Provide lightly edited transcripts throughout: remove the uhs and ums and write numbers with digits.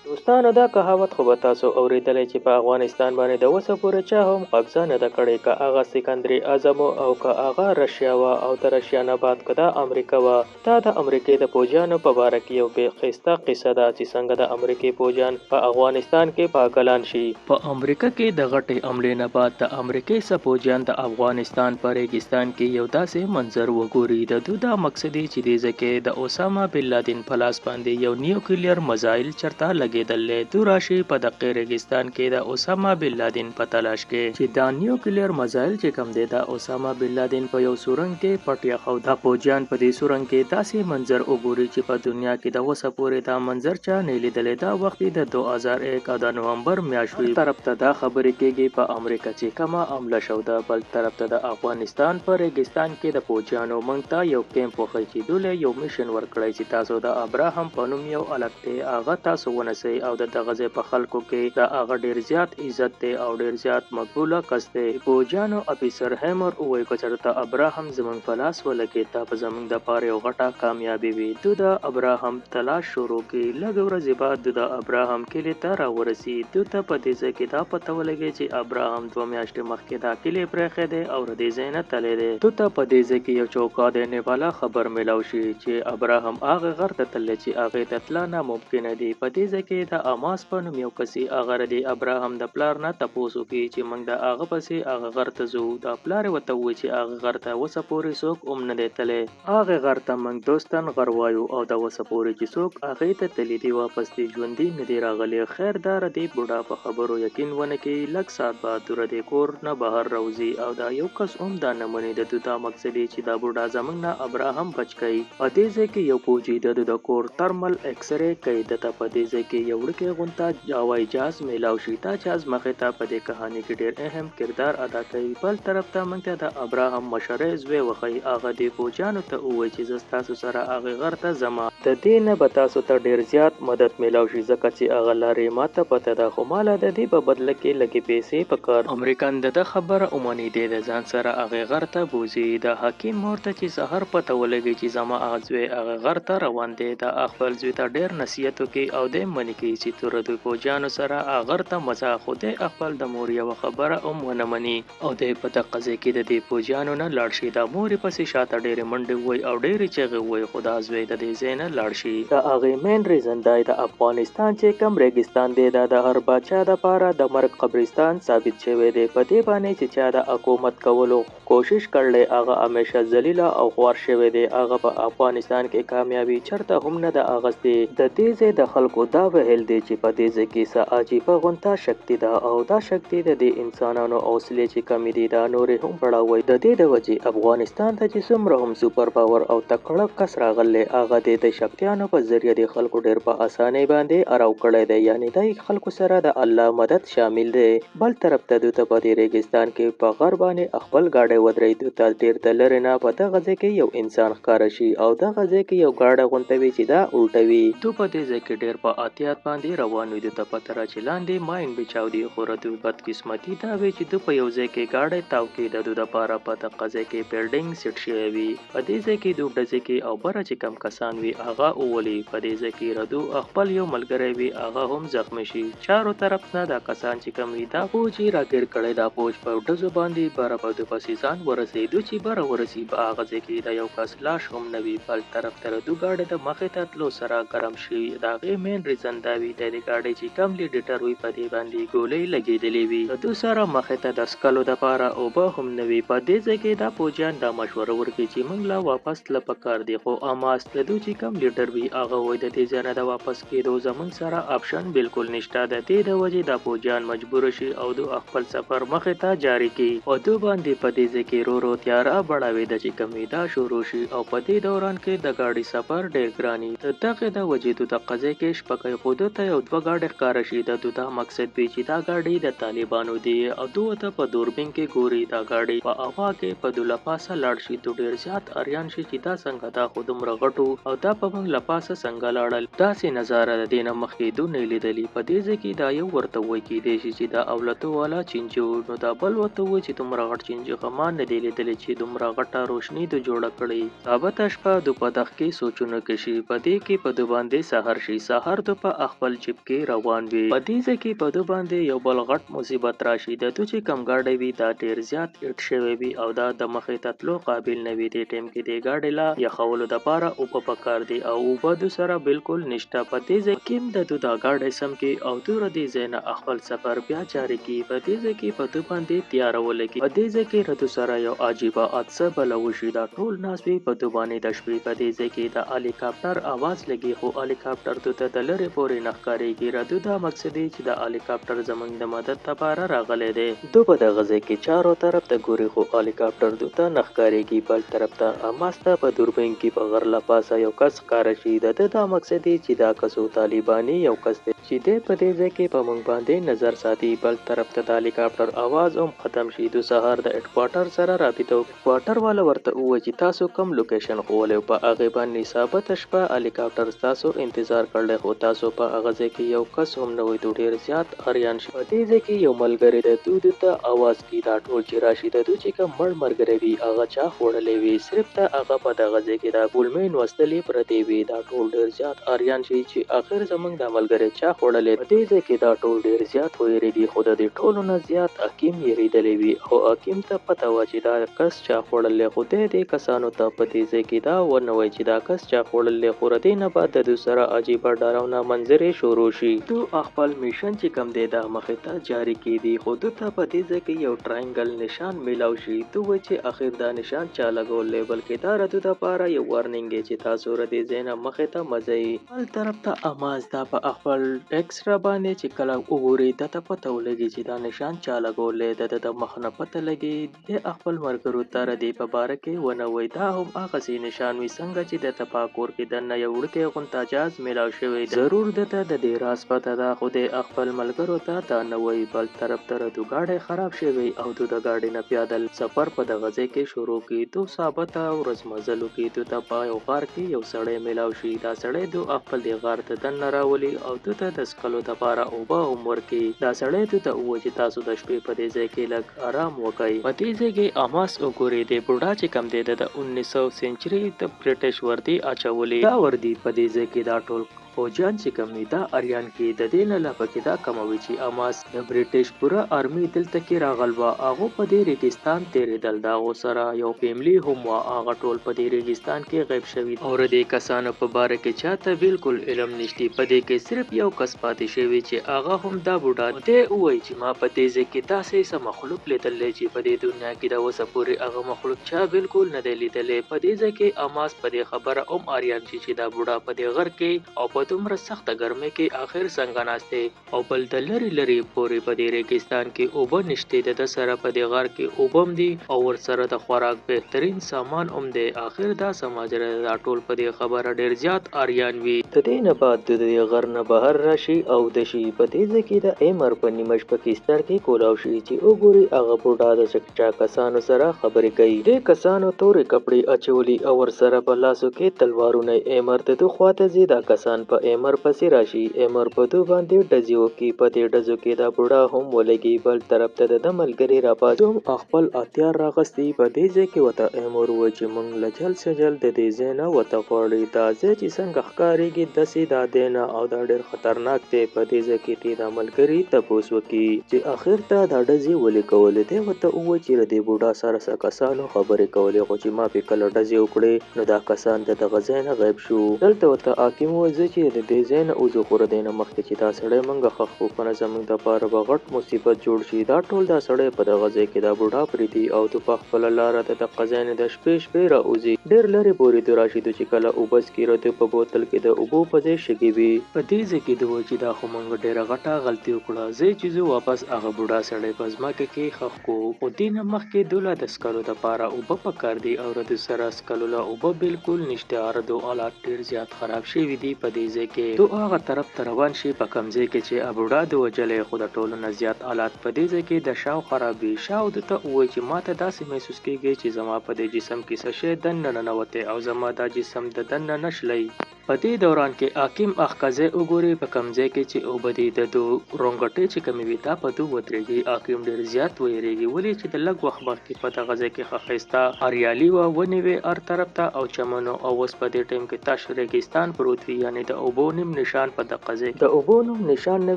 دوستانو دا کهاوت خو به تاسو اورېدلی چې په افغانستان باندې د اوسه پورې چا هم قبضه نه ده کړې، که هغه سکندر اعظم او که هغه رشیا وه او د رشیا نه بعد که دا امریکا وه. دا د امریکې د پوځیانو په باره کې یو بې ښایسته قصه ده چې څنګه د امریکې پوځیان په افغانستان کې پاګلان شي. په امریکا کې د غټې حملې نه بعد د امریکې څه پوځیان د افغانستان په ریګستان کې یو داسې منظر وګوري. د دوی دا مقصد دی چې دې ځای کې د اسامه بن لادن په لاس باندې یو نیوکلیر میزایل چرته لګېدل دی. دوی راشي په دغه ریګستان کې د اسامه بن لادن په تلاش کې چې دا نیوکلیر میزایل چې کوم دی د اسامه بن لادن په یو سورنګ کې پټ یخو. دا پوځیان په دې سورنګ کې داسې منظر وګوري چې په دنیا کې د اوسه پورې دا منظر چا نه لیدلی. دا وخت د 2001 او د نومبر میاشت وي. طرف ته دا خبرې کېږي په امریکا چې کومه حمله شو ده، بل طرف ته د افغانستان په ریګستان کې د پوځیانو موږ ته یو کیمپ وښی چې دوی یو میشن ورکړی چې تاسو د ابراهم په نوم یو الک دی، هغه تاسو ونیسئ او د دغه ځای په خلکو کې د هغه ډیر زیات عزت دی او ډیر زیات مقبوله کس دی. پوځیانو افیسر هیمر ووایي که چېرته ابراهم زموږ په لاس ولګېد دا به زموږ دپاره یو غټه کامیابي وي. دوی د ابراهم تلاش شروع کړي. لږ ورځې بعد دوی د ابراهم کلي ته راورسي. دوی ته په دې ځای کې دا پته ولګي چې ابراهم 2 میاشتې مخکې دا کلی پرېښی دی او له دې ځای نه تللی دی. دوی ته په دې ځای کې یو چوکاټ بالا خبر میلاو شي چې ابراهم هغه غر ته تللی چې هغې ته تله ناممکنه دي. په دې ځای کې د اماس په نوم یو کس هغه د ابراهم د پلار نه تپوس وکړي چې موږ د هغه پسې هغه غر ته ځو. د پلار یې ورته ووایي چې هغه غر ته اوسه پورې څوک هم نه دی تللی. هغې غر ته موږ دوستن غر وایو او د اوسه پورې چې څوک هغې ته تللی دي واپس دې ژوندي نه دي راغلي. خیر داره دې بوډا په خبرو یقین ونه کړي. لږ ساعت بعد دوی د کور نه بهر راوځي او دا یو کس هم دا نه مني. د دوی دا مقصد دی چې دا بوډا زموږ نه ابراهم بچ کړي. په دې ځای کې یو فوجي د دوی د کور ترمل اکسرې کوي. دته په دې ځای کې یو وړوکی غونته هوایي جهاز میلاو شي. دا جهاز مخې ته په دې کهاني کې ډېر اهم کردار ادا کوي. بل طرف ته موږ ته د ابراهم مشری زوی وښیي. هغه دې فوجیانو ته ووایي چې زه ستاسو سره هغې غر ته ځمه. د دې نه به تاسو ته ډېر زیات مدد میلاو شي ځکه چې هغه لارې ماته پته ده، خو ماله د دې په بدله کې لږې پیسې پکار. امریکن د ده خبره ومني. دی د ځان سره هغې غر ته بوځي. د حکیم مور ته چې سهار پته ولګي چې زما هغه زوی هغه غر ته روان دی، د خپل زوی ته ډېر نصیحت وکړي او دی منې کوي چې تر دوی فوجیانو سره هغه غر ته مځه. خو دی خپل د مور یوه خبره هم ونه مني او دی په دغه ځای کې د دې فوجیانو نه لاړ شي. د مور یې پسې شاته ډېرې منډې ووایي او ډېرې چغې ووایي، خو دا زوی د دې ځای نه لاړ شي. د هغې مین ریزن دی د افغانستان چې کوم ریګستان دی دا د هر باچا دپاره د مرګ قبرستان ثابت شوی دی. په دې باندې چې چا د حکومت کولو کوشش کړی هغه همیشه ذلیله او خوار شوی دی. هغه په افغانستان کې کامیابي چرته هم نه ده اغستې. د دې ځای د خلکو دا ویل دی چې په دې ځای کې څه عجیبه غونته شکتي ده او دا شکتي د دې انسانانو حوصلې چې کمې دي دا نورې هم بړاوي. د دې د وجې افغانستان ته چې څومره هم سوپر پاور او تکړه کس راغلی هغه د شکتیانو په ذریعه د خلکو ډېر په اسانۍ باندې اراو کړی دی. یعنې د خلکو سره د الله مدد شامل دی. بل طرف ته دوی ته په دې ریګستان کې په غر باندې خپل ګاډی ودرېد. دوی ته ډېر د لرې نه په دغه ځای کې یو انسان ښکاره شي او دغه ځای کې یو ګاډی غونته وي چې دا الټه وي. دوی په دې ځای کې ډېر په احتیاط باندې روان وي. دوی ته پته را چې لاندې ماین بچاو دي، خو د دوی بدقسمتي دا وي چې دوی په یو ځای کې ګاډی تاو کړي. د دوی دپاره په دغه ځای کې بلډینګ سیټ شوی وي. په دې ځای کې دوی ډزې کوي او بره چې کم کسان وي هغه وولي. په دې ځای کې ردو خپل یو ملګری وي هغه هم زخمی شي. چارو طرف نه دا کسان چې کم وي دا فوج یې راګیر کړی. دا فوج په ډزو باندې بره په دوی پسې ځان ورسېدو چې بره ورسي په هغه ځای کې د یو کس لاش هم نه وي. بل طرف ته د دوی ګاډی د مخې ته تلو سره ګرم شي. د هغې مین ریزن دا وي د دې ګاډی چې کم لیډیټر وي په دې باندې ګولۍ لګېدلې وي. د دوی سره مخې ته د څښلو دپاره اوبه هم نه وي. په دې ځای کې دا فوجیان دا مشوره ورکړي چې موږ لا واپس تله پکار دی، خو اماس د دوی چې کم لیډر وي هغه وایي د دې ځای نه د واپس کېدو زموږ سره آپشن بالکل نشته. د دې د وجې دا فوجیان مجبوره شي او دوی خپل سفر مخې ته جاري کړي. او دوی باندې په دې ځای کې رو رو تیاره بړاوېده چې کمې دا شروع شي او په دې دوران کې د ګاډي سفر ډېر ګران وي. د دغې د وجې دوی دغه ځای کې شپه کوي، خو دوی ته یو 2 ګاډي ښکاره شي. د دوی دا مقصد وي چې دا ګاډي د طالبانو دی او دوی ورته په دوربین کې ګوري. دا ګاډي په هوا کې په دوی له پاسه لاړ شي. دوی ډېر زیات اریان شي چې دا څنګه دا خو دومره غټو او دا په موږ له پاسه څنګه لاړل. داسې نظاره د دې نه مخکې دوی نه لیدلي. په دې ځای کې دا یو ورته وایي کیدای شي چې دا اولتو والا چینجه و. نو دا بل ورته وایي چې دومره غټ چینجه خو ما نه دی لیدلی چې دومره غټه روشني دوی جوړه کړې. ثابته شپه دوی په دغه کې سوچونه کې شي. په دې کې په دوی باندې سحر شي. سهار دوی په په خپل جیب کې روان وي. په دې ځای کې په دو باندې یو بل غټ مصیبت راشي. د دوی چې کم ګاډی وي دا ډیر زیات هټ شوی وي او دا د مخې ته تلو قابل نه وي. دې ټیم کې د ګاډي لا یخولو دپاره اوبه پکار دي او اوبه د سره بالکل نشته. په دې ځای کې د دوی دا ګاډی سم کې او دوی دې ځای نه خپل سفر بیا جاري کوي. په دې ځای کې په دوی باندې تیاره ولګي. په دې ځای کې ردو سره یو عجیبه حادثه بله وشي. دا ټول ناست وي په دوی باندې د شپې. په دې ځای کې د هلیکاپټر اواز لګي خو هلیکاپټر دوی ته د لرې پورې نه ښکارېږي. ردو دا مقصد دی چې د هلیکاپټر زموږ د مدد لپاره راغلی دی. دوی په دغه ځای کې چارو طرف ته ګوري خو هلیکاپټر دوی ته نه ښکارېږي. بل طرف ته حماس ته په دوربین کې په غر له پاسه یو کس ښکاره شي. د ده دا مقصد دی چې دا کسو طالباني یو کس دی چې دی په دې ځای کې په موږ باندې نظر ساتي. بل طرف ته د هلیکاپټر اواز هم ختم شي. د سهار د هډکواټر سره رابطه هډکواټر والا ورته ووایي چې تاسو کوم لوکیشن ښوولی په هغې باندې ثابته شپه هلیکاپټر ستاسو انتظار کړی خو تاسو په هغه ځای کې یو کس هم نه وئ. دوی ډېر زیات اریان شي. په دې ځای کې یو ملګری دی دوی ته اواز کوي دا ټول چې راشي. د دوی چې کوم مړ ملګری وي هغه چا خوړلی وي صرف ته هغه په دغه ځای کې د ګولمې نوستلې پرتې وي. دا ټول ډېر زیات اریان شي چې اخر زموږ دا ملګری چا خوړلی. په دې ځای کې دا ټول ډېر زیات ویرېږي خو د دې ټولو نه زیات حکیم یېرېدلی وي او حکیم ته پته وه چې دا کس چا خوړلی خو دی دې کسانو ته په دې ځای کې دا ونه وایي چې دا کس چا خوړلی. خو د دې نه بعد د دوی سره عجیبه ډارونه منظرې شروع شي. دوی خپل میشن چې کوم دی دا مخې ته جاري کیدي خو دوی ته په دې ځای کې یو ټراینګل نشان میلاو شي. دوی وایي چې اخر دا نشان چا لګولی بلکې دا د دوی دپاره یو وارنینګ دی چې تاسو د دې ځای نه مخې ته مه ځئ. بل طرف ته حماس دا په خپل ایکسرا باندې چې کله وګوري ده ته پته ولګي چې دا نشان چا لګولی. د مخ نه پته لګي د خپل ملګرو ته د دې په باره کې ونه وایي. دا هم هغسې نشان وي څنګه چې د ته په کور کې دننه یو وړوکی غونته جاز میلاو شوی ضرور ده ته د دې راز پته ده خو د خپل ملګرو ته دا نه وایي. بل طرف ته د ګاډی خراب شوی او د ګاډي نه پیادل سفر په دغه ځای کې شروع کړي. دو ثابته ورځ مزلو کې دوی ته په یو غار کې یو سړی میلاو شي. دا سړی دو خپل د غار ته دننه راولي او دوی ته د څښلو دپاره اوبه هم ورکوي. دا سړی دوی ته ووایي چې تاسو د شپې په دې ځای کې لږ آرام وکړئ. په دې ځای کې حماس وګوري د بوډا چې کوم دی د 1900 سنچري د برټش وردي اچولي. دا وردي په دې ځای کې دا ټول فوجیان چې کوم وي دا اریان کې د دې نه لا پکې دا کمه وي چې حماس د برټش پوره ارمي دلته کې راغل وه. هغو په دې ریګستان تېرېدل. د هغو سره یو فیملي هم وه هغه ټول په دې ریګستان کې غیب شوي او د دې کسانو په باره کې چاته بالکل علم نشتی. په دې کې صرف یو کس پاتې شوی چې هغه هم دا بوډا دی ووایي چې ما په دې ځای کې داسې څه مخلوق لیدلی چې په دې دنیا کې د اوسه پورې هغه مخلوق چا بالکل نه دی لیدلی. په دې ځای کې حماس په دې خبره هم اریان شي چې دا بوډا په دې غر کې او په دومره سخته ګرمۍ کې آخر څنګه ناست دی او بل د لرې لرې پورې په دې ریګستان کې اوبه نشته. د ده سره په دې غار کې اوبه هم دي او ورسره د خوراک بهترین سامان هم دی. آخر دا څه ماجرا ده. دا ټول په دې خبره ډېر زیات اریان وي. د دې نه بعد د دې غر نه بهر راشي او د شي په دې ځای کې د ایمر په نیمه شپه کې سترګې کولاو شي چې وګوري هغه بوډا د چا کسانو سره خبرې کوي. دې کسانو تورې کپړې اچولي او ورسره په لاسو کې تلوارونه. ایمر د ده خواته ځي. دا کسان په ایمر پسې راشي. ایمر په دوی باندې ډزې وکړي. په دې ډزو کې دا بوډا هم ولګي. بل طرف ته د ده ملګري راپاڅي هم خپل هتیار راغستي. په دې ځای کې ورته ایمر ووایي چې موږ له جل څه جل د دې ځای نه وته غواړي. دا ځای چې څنګه ښکارېږي داسې دا دی نه او دا ډېر خطرناک دی. په دې ځای کې دې دا ملګري تپوس وکړي چې اخر ته دا ډزې ولې کولې. دی ورته ووایي چې له دې بوډا سره څه کسانو خبرې کولې خو چې ما پې کله ډزې وکړې نو دا کسان د دغه ځای نه غیب شو. دلته ورته حاکم ووایي زه چې د دې ځای نه وځو خو د دې نه مخکې چې دا سړی موږ ښخ کړو کنه زموږ دپاره به غټ مصیبت جوړ شي. دا ټول دا سړی په دغه ځای کې دا بوډا پرېږدي او دوی په خپله لاره د دغه ځای نه د شپې راوځي. ډېر لرې پورې دوی راشي. دوی چې کله اوبه څکي دوی په بوتل کې د اوبو په ځای شګې وي. په دې ځای کې دوی وایي چې دا خو موږ ډېره غټه غلطي وکړه. ځای چې زه واپس هغه بوډا سړی په ځمکه کې ښخ کړو خو دې نه مخکې دوی له د څښلو دپاره اوبه پکار دي او د دوی سره څښلو له اوبه بالکل نشته. د دوی حالات ډېر زیات خراب شوي دي. په دې ځای کې دوی هغه طرف ته روان شي په کوم ځای کې چې بوډا د وجلی خو د ټولو نه زیات حالات په دې ځای کې د شاو خراب وي. شاو ده ته ووایي چې ما ته داسې محسوس کېږي چې زما په دې جسم کې څه شی دننه ننوتی او زما دا جسم د دننه نشلی. په دې دوران کې حاکم اخکزه وګوري په کمزې کې چې اوبدي د دو رونګټې چې کمی وي دا په دو ودرېږي. حاکم ډیر زیات ویریږي ولې چې د لږ وخت مخکې په دغه ځای کې خښسته اریالي و ونې وې هر طرف ته او چمنو او اوس په دې ټیم کې تش ریګستان پروت وي یعنی د اوبو نیم نشان په دغه ځای د اوبو نوم نشان نه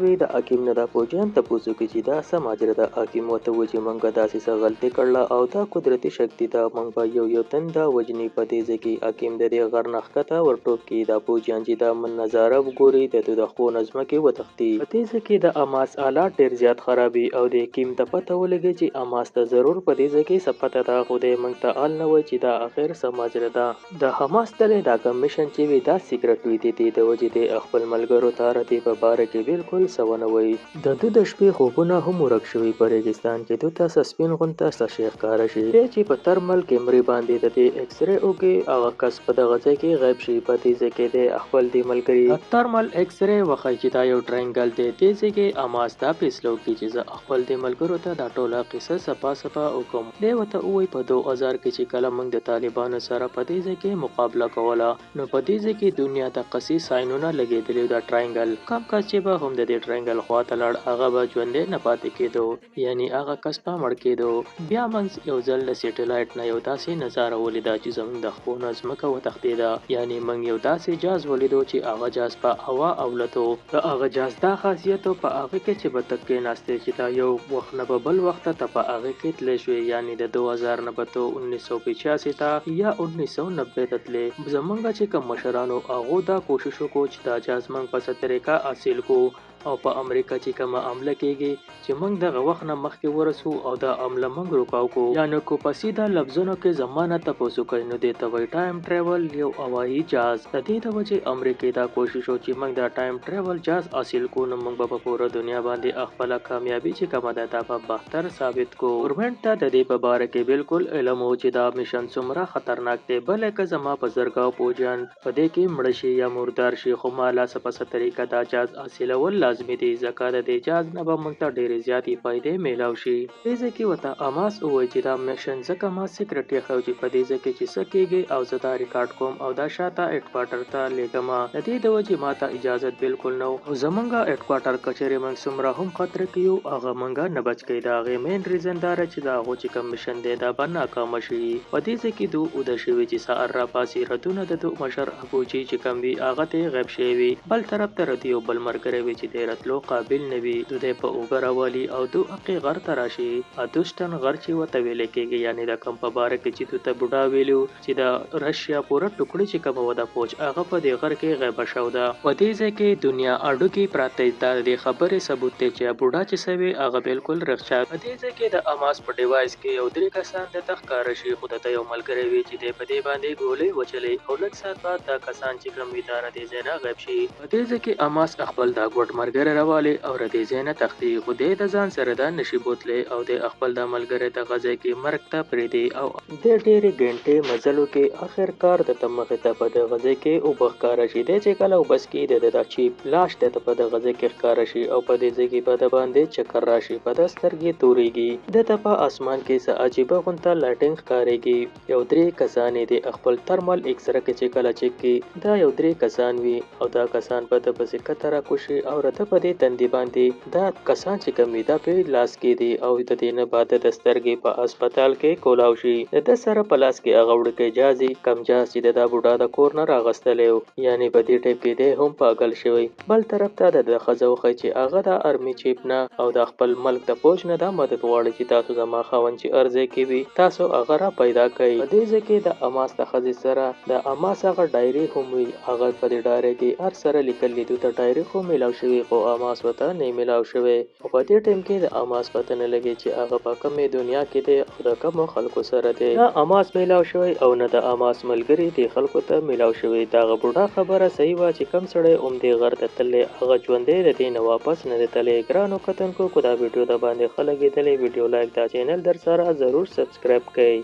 وي. د حاکم نه دا پوجان ته پوسو کې چې دا سم اجر د حاکم وته و چې منګه داسې څه غلطي کړله او دا قدرتي شکتی دا منګ په یو تن دا وجنی په دې ځای کې حاکم د دې غر نخکته ورټوپ کې دا پوجان چې دا من نظاره وګوري د خو نظم کې وتختی. په دې ځای کې د اماس آلات ډیر زیات خرابي او د حکیم ته پته ولګي چې اماس ته ضرور په دې ځای کې سپته دا خو د منګ ته آل نه وای چې دا اخر سماجره ده. د حماس ډلې دا کمیشن چې وی دا سیکرټ وی دي د وجې د خپل ملګرو ته راتې په باره کې بالکل سونه وي. د د شپې خوبونه هم ورک شوي په ریګستان کې دوی ته سسپین غونته شیخ کار شي چې په ترمل کیمرې باندې د ایکس ری اوګي هغه کس په دغه ځای کې غیب شي. په دې ځای کې د خپل دی ملګری ترمل ایکس ری وخی چې دا یو ټرینګل دی دې ځای کې اماس دا فیصلو کې چې زه خپل دی ملګرو ته دا ټوله قصه صفا وکم. دی وته وای په 2000 کې چې کله موږ د طالبانو سره په دې ځای کې مقابله کوله نو په دې ځای کې دنیا ته قصي ساينونه لګېدلې دا ټرینګل کم کس چې به هم د دې ټرینګل خواته لړ هغه به ژوندې نه پاتې کېدو یعنی هغه کس په مړ کېدو. بیا منځ یو ځل د سټلایټ نه یو داسې نظاره ولیدا چې زموږ د خپل نظمکه وتښتېده یعنی موږ یو داسې جاز ولیدو چې هغه جاز په هوا اولتو د هغه جاز دا خاصیت په هغه کې چې به تک ناشته چې دا یو وخت نه به بل وخت ته په هغه کې تللی شوی یعنی د 2000 نه به 1985 ته یا 1990 ته تللی. زمونږ چې کوم مشرانو هغه دا کوشش وکړو چې دا جاز موږ په څه طریقه حاصل کو او په امریکا چې کومه عمله کېږي چې موږ دغه وخت نه مخکې ورسو او دا عمله موږ روکاو کو یعنی کو پسیده لفظونو کې زمانه ته پوسو کوي نو د توي ټایم ټریول یو هوایي جاز د دې د وجه امریکا دا کوشش وکړي چې موږ دا ټایم ټریول جاز حاصل کو نو موږ په پوره دنیا باندې خپل کامیابی چې کومه ده دا په بهتر ثابت کو. ګورنمنت ته د دې په باره کې بالکل علم او چې دا میشن څومره خطرناک دی بلکې زما په زرګاو پوجان په دې کې مړ شي یا مردار شي خو مالا سپسه طریقه دا جاز حاصلول لازمي دي ځکه د دې جاز نه به موږ ته ډېرې زیاتې فایدې میلاو شي. دې ځای کې ورته اماس ووایي چې دا میشن ځکه ما سیکرټ یې ښیو چې په دې ځای کې چې څه کېږي او زه دا ریکارډ کوم او دا شاته هډکوارټر ته لیږم. د دې د وجې ما ته اجازه بالکل نه او زمونږ هډکوارټر کچېرې موږ څومره هم خطر کې یو هغه موږ نه بچ کوي. د هغې مین ریزن دا چې د هغو چې کوم میشن دی دا به ناکامه شي. په دې ځای کې دوی اوده شوي چې سهار راپاسي ردونه د دوی مشر ابوجي چې کوم وي هغه ته غیب شوی وي بل طرف ته رد یو بل ملګری وي چې د راتلو قابل نه وي دوی په اوبه راولي او دوی حقې غر ته راشي. ادوشتن غر چې ورته ویل کېږي یعنی د کوم په باره کې چې دوی ته بوډا ویلو چې د رشیا پوره ټوکړې چې کومه وه د فوج هغه په دې غر کې غیبه شوې ده. په دې ځای کې دنیا اډوکي پراته دا د خبرې ثبوت دی چې بوډا چې سوي هغه بالکل رښتیا. په دې ځای کې د اماس په ډیوایس کې یو درې کسان د تخکار شي خو ته یو ملګری وي چې په دې باندې ګولې وچلې او لږ ساعت بعد دا کسان چې کوم اداره دې ځای نه غیب شي. په دې ځای کې اماس خپل دا ګوډ مرګره راواله او ردې ځای نه تختی خو دې د ځان سره دا نشي بوتله او د خپل د ملګری د غځای کې مرګ ته پریدي او د ډېرې غنټې مزلو کې اخر کار د تمغه ته په د غځای کې او بخکار شي د چې کله وبس کې د چیپ لاش ته په د غځای کې ښکار شي او په دې ځای کې په د باندې چکر راشي په د سترګې توريږي د په اسمان کې څه عجيبه غونته لایټینګ ښکارېږي. یو درې کسان د خپل ترمل ایکسره کې چې کله چک کې دا یو درې کسان وي او دا کسان په د پسې کتره کوشي او رته په دې تندې باندې دا کسان چې کوم دا په لاس کې دي او د دې نه بعد د سترګې په هسپتال کې کولاو شي. د سره په لاس کې هغه وړکې جازي کم جاز چې د بوډا د کور نه راغستلې یعنی په دې ټیپ کې دی هم پاگل شوی. بل طرف ته د خزو خي چې هغه د ارمي چیپ نه او د خپل ملک د فوج نه د مدد غواړي چې تاسو زما خاوند چې ارزه کې وي تاسو هغه را پیدا کړئ. په دې ځکه د اماس د خزي سره د اماس هغه ډایري هم وي هغه په دې ډایري کې هر سره لیکل دي ته ډایري خو ملاو شوی خو اماس وته نه ملاو شوی او په دې ټیم کې د اماس پته نه لګي چې هغه په کومه دنیا کې دی او د کوم خلکو سره دی. نه اماس ملاو شوی او نه د اماس ملګری دی خلکو ته ملاو شوی. دا بوډا خبره صحیح وا چې کم سړی دې غر ته تللې هغه ژوندې د دې نه واپس نه دی تللی. ګرانو کتونکو کو دا ویډیو د باندې خلک دلې ویډیو لایک دا چینل در سره ضرور سبسکرایب کړئ.